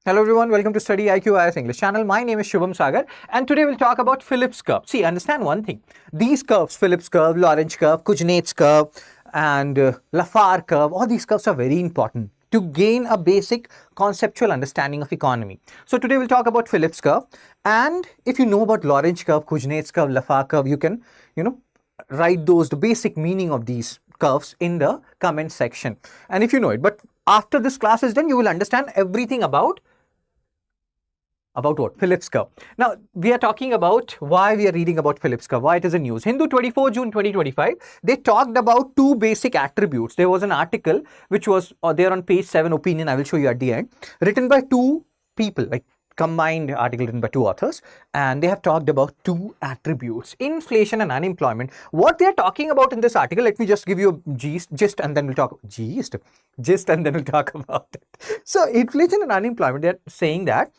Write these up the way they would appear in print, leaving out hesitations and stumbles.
Hello everyone, welcome to StudyIQ IAS English channel. My name is Shubham Sagar and today we'll talk about Phillips curve. See, understand one thing. These curves, Phillips curve, Lorentz curve, Kuznets curve and Lafar curve, all these curves are very important to gain a basic conceptual understanding of economy. So today we'll talk about Phillips curve, and if you know about Lorentz curve, Kuznets curve, Lafar curve, you can, write the basic meaning of these curves in the comment section. And if you know it, but after this class is done, you will understand everything about what? Phillips curve. Now, we are talking about why we are reading about Phillips curve, why it is in news. Hindu 24 June 2025, they talked about two basic attributes. There was an article which was there on page 7, opinion, I will show you at the end, written by two people, like combined article written by two authors, and they have talked about two attributes, inflation and unemployment. What they are talking about in this article, let me just give you a gist and then we'll talk and then we'll talk about it. So inflation and unemployment, they are saying that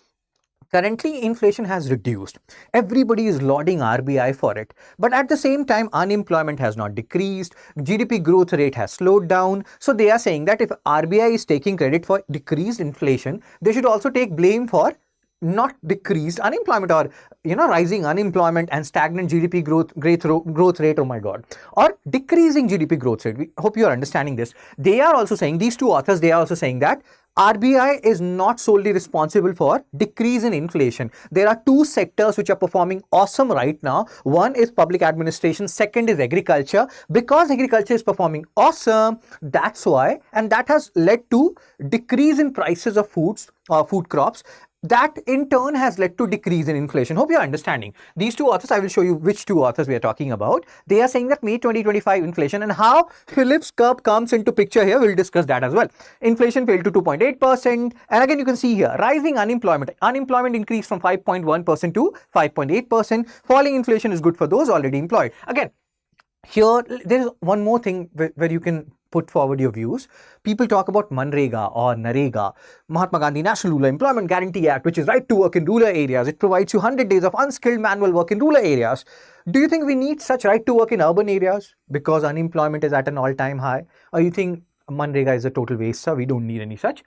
currently, inflation has reduced. Everybody is lauding RBI for it. But at the same time, unemployment has not decreased. GDP growth rate has slowed down. So they are saying that if RBI is taking credit for decreased inflation, they should also take blame for not decreased unemployment or rising unemployment and stagnant GDP growth rate, oh my god, or decreasing GDP growth rate. We hope you are understanding this. They are also saying, these two authors, they are also saying that RBI is not solely responsible for decrease in inflation. There are two sectors which are performing awesome right now. One is public administration, second is agriculture. Because agriculture is performing awesome, that's why, and that has led to decrease in prices of food crops. That in turn has led to decrease in inflation. Hope you're understanding. These two authors, I will show you which two authors we are talking about. They are saying that May 2025 inflation and how Phillips curve comes into picture here. We'll discuss that as well. Inflation fell to 2.8%. And again, you can see here, rising unemployment. Unemployment increased from 5.1% to 5.8%. Falling inflation is good for those already employed. Again, here, there is one more thing where you can put forward your views. People talk about Manrega or Narega, Mahatma Gandhi National Rural Employment Guarantee Act, which is right to work in rural areas. It provides you 100 days of unskilled manual work in rural areas. Do you think we need such right to work in urban areas because unemployment is at an all-time high? Or you think Manrega is a total waste, sir? We don't need any such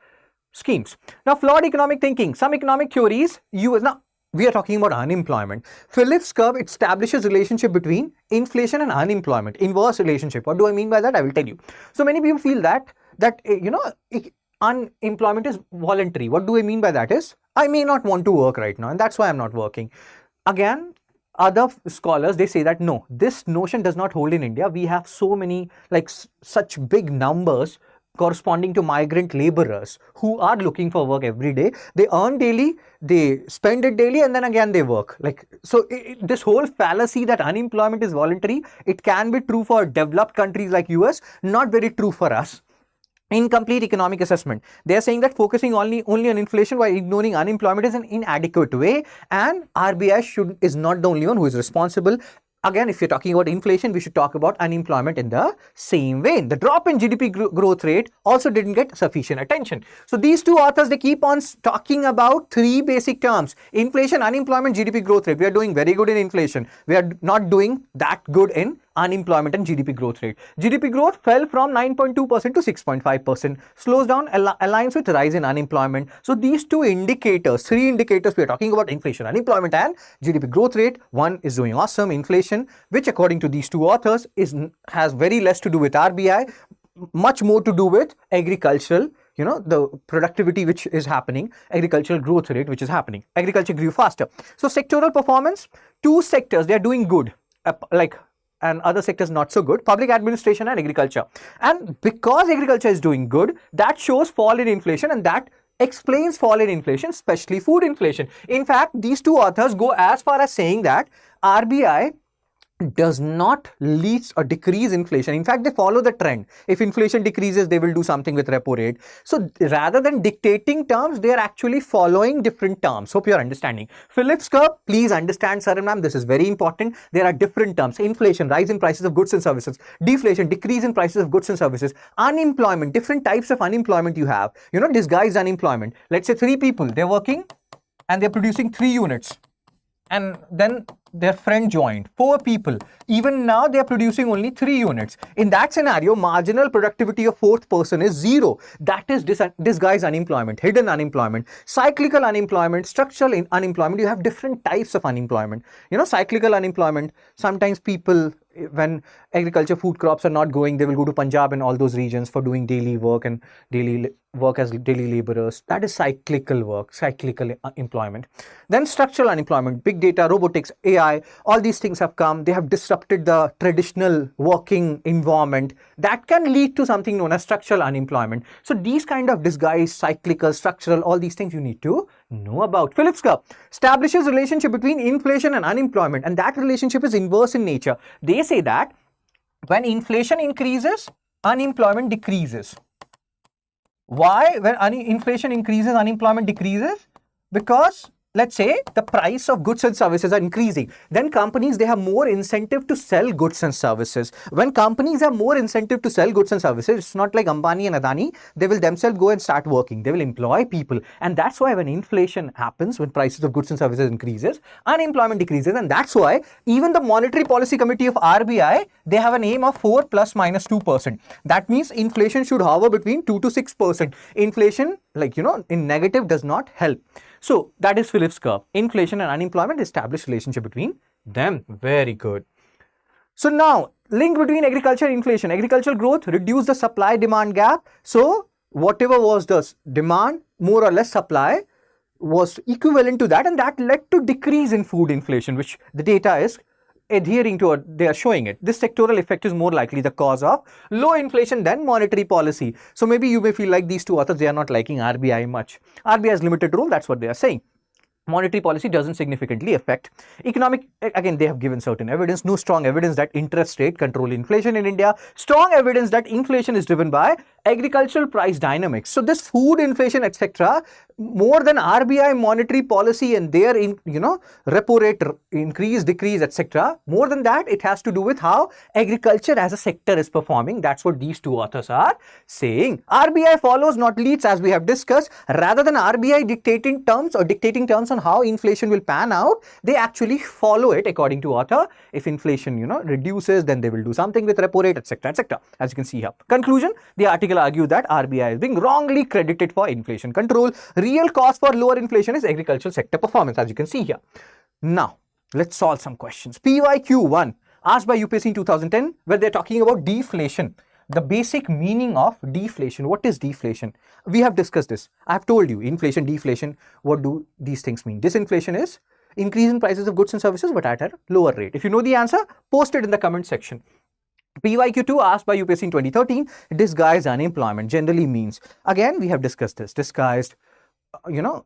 schemes. Now, flawed economic thinking. Some economic theories we are talking about unemployment. Phillips curve establishes relationship between inflation and unemployment, inverse relationship. What do I mean by that? I will tell you. So many people feel that unemployment is voluntary. What do I mean by that is, I may not want to work right now and that's why I'm not working. Again, other scholars, they say that no, this notion does not hold in India. We have so many, such big numbers corresponding to migrant laborers who are looking for work every day. They earn daily, they spend it daily, and then again they work. This whole fallacy that unemployment is voluntary, it can be true for developed countries like US, not very true for us. Incomplete economic assessment. They are saying that focusing only on inflation while ignoring unemployment is an inadequate way, and RBI is not the only one who is responsible. Again, if you're talking about inflation, we should talk about unemployment in the same vein. The drop in GDP growth rate also didn't get sufficient attention. So these two authors, they keep on talking about three basic terms: inflation, unemployment, GDP growth rate. We are doing very good in inflation. We are not doing that good in unemployment and GDP growth rate. GDP growth fell from 9.2% to 6.5%, slows down, aligns with rise in unemployment. So these three indicators, we are talking about inflation, unemployment and GDP growth rate. One is doing awesome, inflation, which according to these two authors has very less to do with RBI, much more to do with agricultural, the productivity which is happening, agricultural growth rate which is happening. Agriculture grew faster. So sectoral performance, two sectors, they are doing good, and other sectors not so good: public administration and agriculture. And because agriculture is doing good, that shows fall in inflation, and that explains fall in inflation, especially food inflation. In fact, these two authors go as far as saying that RBI does not lead or decrease inflation. In fact, they follow the trend. If inflation decreases, they will do something with repo rate. So rather than dictating terms, they are actually following different terms. Hope you are understanding. Phillips curve, please understand, sir and ma'am, this is very important. There are different terms: inflation, rise in prices of goods and services; deflation, decrease in prices of goods and services; unemployment, different types of unemployment you have. Disguised unemployment. Let's say 3 people, they're working and they're producing 3 units. and then their friend joined, 4 people. Even now they are producing only 3 units. In that scenario, marginal productivity of 4th person is 0. That is disguised unemployment, hidden unemployment, cyclical unemployment, structural unemployment. You have different types of unemployment. Cyclical unemployment, sometimes people, when agriculture food crops are not growing, they will go to Punjab and all those regions for doing daily work and daily work as daily laborers. That is cyclical work, cyclical employment. Then structural unemployment, big data, robotics, AI, all these things have come. They have disrupted the traditional working environment. That can lead to something known as structural unemployment. So these kind of disguised, cyclical, structural, all these things you need to know about. Phillips curve establishes relationship between inflation and unemployment, and that relationship is inverse in nature. They say that when inflation increases, unemployment decreases. Why? When inflation increases, unemployment decreases? Because let's say the price of goods and services are increasing. Then companies, they have more incentive to sell goods and services. When companies have more incentive to sell goods and services, it's not like Ambani and Adani, they will themselves go and start working. They will employ people. And that's why when inflation happens, when prices of goods and services increases, unemployment decreases. And that's why even the Monetary Policy Committee of RBI, they have an aim of 4 plus minus 2%. That means inflation should hover between 2 to 6%. Inflation, in negative does not help. So that is Phillips curve. Inflation and unemployment, established relationship between them. Very good. So now, link between agriculture and inflation. Agricultural growth reduced the supply-demand gap. So whatever was the demand, more or less supply was equivalent to that, and that led to decrease in food inflation, which the data is adhering to, or they are showing it. This sectoral effect is more likely the cause of low inflation than monetary policy. So maybe you may feel like these two authors, they are not liking RBI much. RBI has limited role, that's what they are saying. Monetary policy doesn't significantly affect economic. Again, they have given certain evidence. No strong evidence that interest rate control inflation in India. Strong evidence that inflation is driven by agricultural price dynamics. So this food inflation, etc., more than RBI monetary policy and their repo rate increase, decrease, etc. More than that, it has to do with how agriculture as a sector is performing. That's what these two authors are saying. RBI follows, not leads, as we have discussed. Rather than RBI dictating terms on how inflation will pan out, they actually follow it according to author. If inflation reduces, then they will do something with repo rate, etc., etc. As you can see here. Conclusion: the article argues that RBI is being wrongly credited for inflation control. Real cause for lower inflation is agricultural sector performance, as you can see here. Now, let's solve some questions. PYQ1 asked by UPSC in 2010, where they're talking about deflation. The basic meaning of deflation. What is deflation? We have discussed this. I have told you, inflation, deflation, what do these things mean? Disinflation is increase in prices of goods and services, but at a lower rate. If you know the answer, post it in the comment section. PYQ2 asked by UPSC in 2013, disguised unemployment generally means. Again, we have discussed this. Disguised,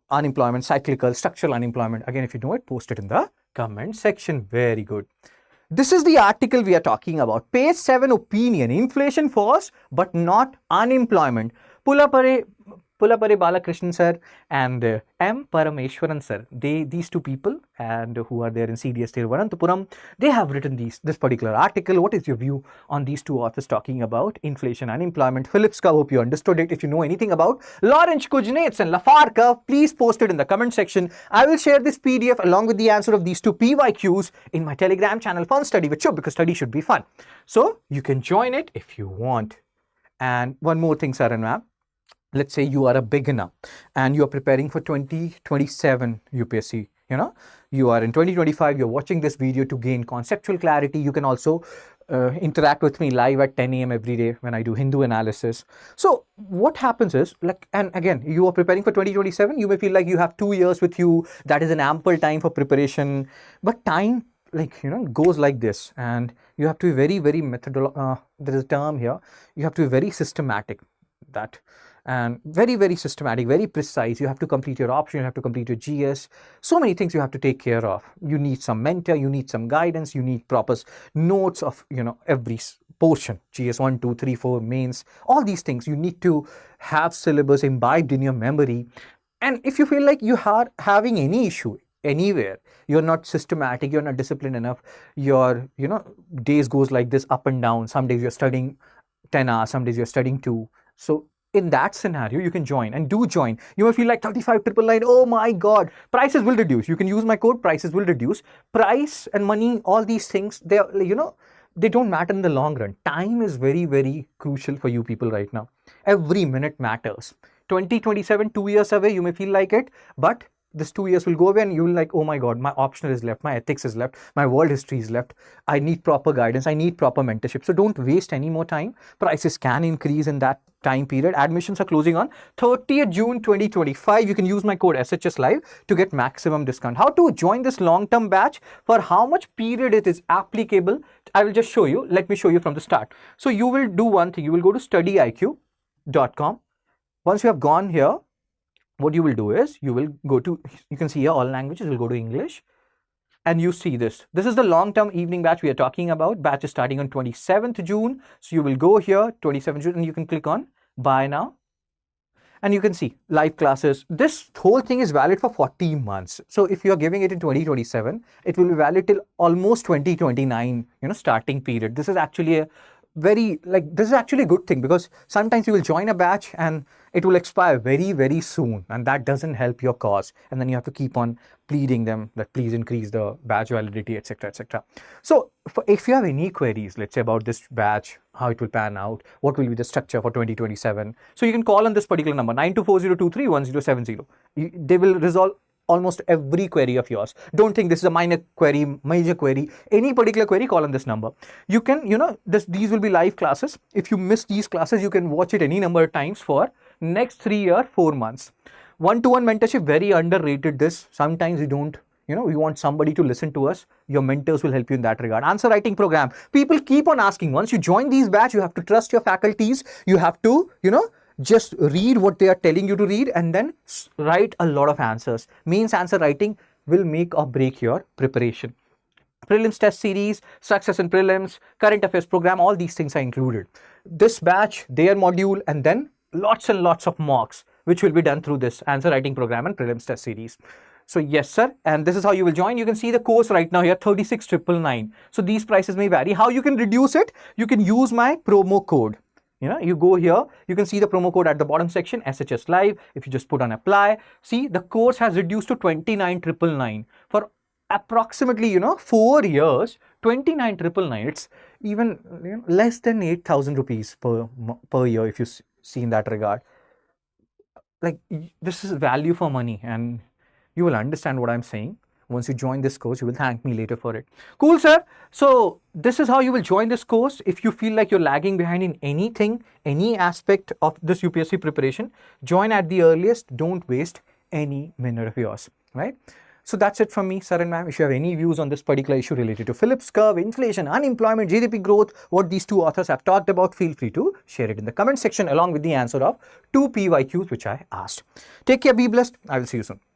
unemployment, cyclical, structural unemployment. Again, if you know it, post it in the comment section. Very good. This is the article we are talking about. Page 7 opinion. Inflation falls, but not unemployment. Pullapare Balakrishnan sir and M. Parameshwaran sir. These two people, and who are there in CDS Thiruvananthapuram, they have written this particular article. What is your view on these two authors talking about inflation, unemployment? Phillips curve, hope you understood it. If you know anything about Lorentz Kuznets and Lafarge curve, please post it in the comment section. I will share this PDF along with the answer of these two PYQs in my Telegram channel, Fun Study with Shubh, because study should be fun. So you can join it if you want. And one more thing, sir and ma'am. Let's say you are a beginner and you are preparing for 2027 UPSC. You are in 2025, you're watching this video to gain conceptual clarity. You can also interact with me live at 10 a.m. every day when I do Hindu analysis. So what happens is, and again, you are preparing for 2027, you may feel like you have 2 years with you. That is an ample time for preparation. But time, goes like this, and you have to be very, very there is a term here. You have to be very systematic. And very, very systematic, very precise. You have to complete your option, you have to complete your GS. So many things you have to take care of. You need some mentor, you need some guidance, you need proper notes of, every portion. GS 1, 2, 3, 4, mains, all these things. You need to have syllabus imbibed in your memory. And if you feel like you are having any issue anywhere, you're not systematic, you're not disciplined enough, your, days goes like this up and down. Some days you're studying 10 hours, some days you're studying 2. So in that scenario, you can join, and do join. You may feel like 35,999, oh my God, prices will reduce. You can use my code, prices will reduce. Price and money, all these things, they are, they don't matter in the long run. Time is very, very crucial for you people right now. Every minute matters. 2027, 2 years away, you may feel like it, but this 2 years will go away and you will like, oh my God, my optional is left, my ethics is left, my world history is left. I need proper guidance, I need proper mentorship. So don't waste any more time. Prices can increase in that time period. Admissions are closing on 30th June 2025. You can use my code SHS Live to get maximum discount. How to join this long-term batch, for how much period it is applicable, I will just show you. Let me show you from the start. So you will do one thing. You will go to StudyIQ.com. Once you have gone here, what you will do is you will go to, you can see here all languages, will go to English, and you see this. This is the long-term evening batch we are talking about. Batch is starting on 27th June. So you will go here, 27th June, and you can click on buy now. And you can see live classes. This whole thing is valid for 40 months. So if you are giving it in 2027, it will be valid till almost 2029, starting period. This is actually a this is actually a good thing, because sometimes you will join a batch and it will expire very, very soon, and that doesn't help your cause. And then you have to keep on pleading them that please increase the batch validity, etc., etc. So if you have any queries, let's say about this batch, how it will pan out, what will be the structure for 2027, so you can call on this particular number 9240231070. They will resolve almost every query of yours. Don't think this is a minor query, major query, any particular query, call on this number. You can, these will be live classes. If you miss these classes, you can watch it any number of times for next 3 or 4 months. One-to-one mentorship, very underrated this. Sometimes you don't, we want somebody to listen to us. Your mentors will help you in that regard. Answer writing program. People keep on asking. Once you join these batch, you have to trust your faculties. You have to, just read what they are telling you to read and then write a lot of answers. Means answer writing will make or break your preparation. Prelims test series, success in prelims, current affairs program, all these things are included. This batch, their module, and then lots and lots of mocks, which will be done through this answer writing program and prelims test series. So yes, sir. And this is how you will join. You can see the course right now here, 36,999. So these prices may vary. How you can reduce it? You can use my promo code. You go here, you can see the promo code at the bottom section, SHS Live. If you just put on apply, see the course has reduced to 29,999 for approximately, 4 years. 29,999. It's even less than 8,000 rupees per year. If you see in that regard, like this is value for money, and you will understand what I'm saying. Once you join this course, you will thank me later for it. Cool, sir. So this is how you will join this course. If you feel like you're lagging behind in anything, any aspect of this UPSC preparation, join at the earliest. Don't waste any minute of yours, right? So that's it from me, sir and ma'am. If you have any views on this particular issue related to Phillips curve, inflation, unemployment, GDP growth, what these two authors have talked about, feel free to share it in the comment section along with the answer of 2 PYQs which I asked. Take care, be blessed. I will see you soon.